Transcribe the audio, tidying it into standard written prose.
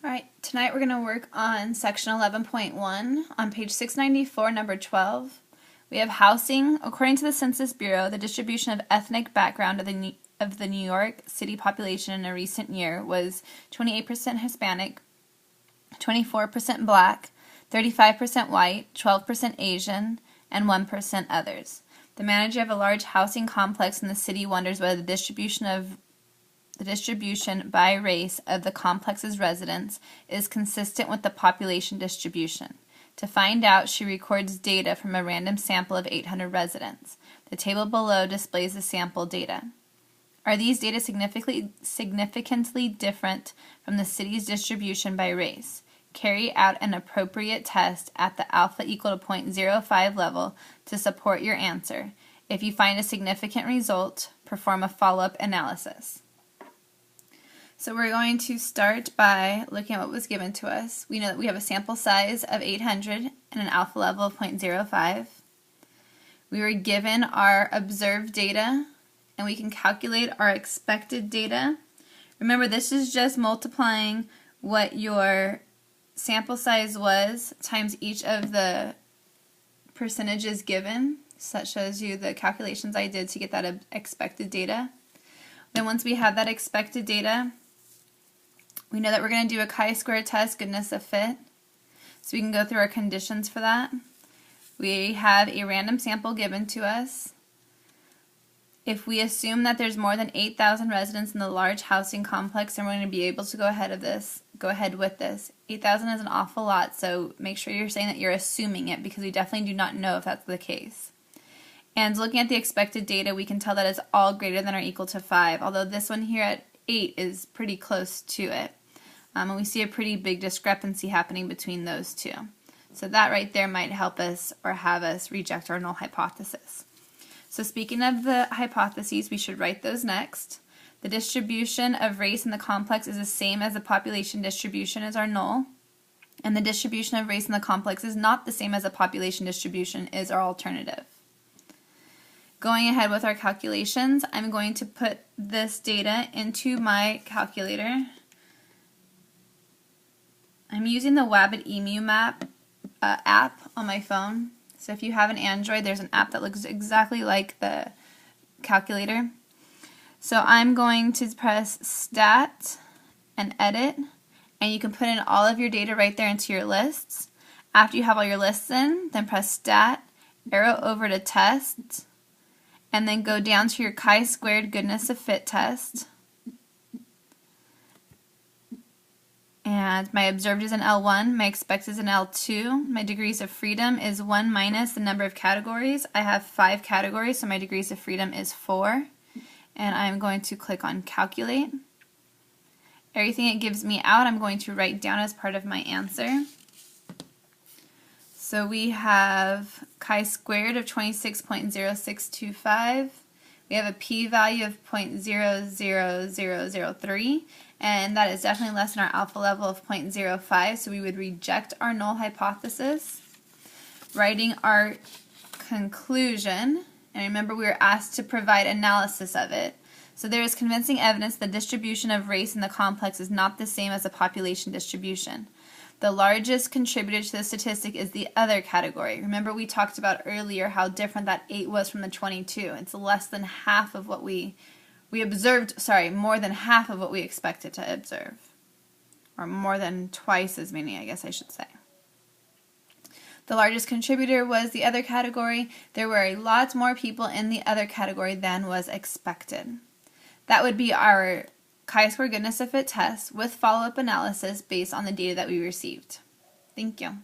Alright, tonight we're going to work on section 11.1 on page 694, number 12. We have housing. According to the Census Bureau, the distribution of ethnic background of the New York City population in a recent year was 28% Hispanic, 24% Black, 35% White, 12% Asian, and 1% others. The manager of a large housing complex in the city wonders whether the distribution by race of the complex's residents is consistent with the population distribution. To find out, she records data from a random sample of 800 residents. The table below displays the sample data. Are these data significantly different from the city's distribution by race? Carry out an appropriate test at the alpha equal to 0.05 level to support your answer. If you find a significant result, perform a follow-up analysis. So we're going to start by looking at what was given to us. We know that we have a sample size of 800 and an alpha level of 0.05. We were given our observed data, and we can calculate our expected data. Remember, this is just multiplying what your sample size was times each of the percentages given. So that shows you the calculations I did to get that expected data. Then once we have that expected data, we know that we're going to do a chi-square test, goodness of fit. So we can go through our conditions for that. We have a random sample given to us. If we assume that there's more than 8,000 residents in the large housing complex, then we're going to be able to go ahead with this. 8,000 is an awful lot, so make sure you're saying that you're assuming it, because we definitely do not know if that's the case. And looking at the expected data, we can tell that it's all greater than or equal to 5, although this one here at 8 is pretty close to it. And we see a pretty big discrepancy happening between those two. So that right there might help us or have us reject our null hypothesis. So speaking of the hypotheses, we should write those next. The distribution of race in the complex is the same as the population distribution as our null. And the distribution of race in the complex is not the same as the population distribution is our alternative. Going ahead with our calculations, I'm going to put this data into my calculator. I'm using the Wabbit Emu Map app on my phone. So if you have an Android, there's an app that looks exactly like the calculator. So I'm going to press Stat and Edit, and you can put in all of your data right there into your lists. After you have all your lists in, then press Stat, arrow over to Test, and then go down to your chi-squared goodness of fit test. And my observed is an L1, my expected is an L2, my degrees of freedom is 1 minus the number of categories. I have 5 categories, so my degrees of freedom is 4. And I'm going to click on Calculate. Everything it gives me out, I'm going to write down as part of my answer. So we have chi-squared of 26.0625. We have a p-value of 0.00003, and that is definitely less than our alpha level of 0.05, so we would reject our null hypothesis. Writing our conclusion, and remember we were asked to provide analysis of it. So there is convincing evidence the distribution of race in the complex is not the same as the population distribution. The largest contributor to the statistic is the other category. Remember we talked about earlier how different that 8 was from the 22. It's less than half of what we observed, more than half of what we expected to observe. Or more than twice as many, I guess I should say. The largest contributor was the other category. There were a lot more people in the other category than was expected. That would be our chi-square goodness of fit test with follow-up analysis based on the data that we received. Thank you.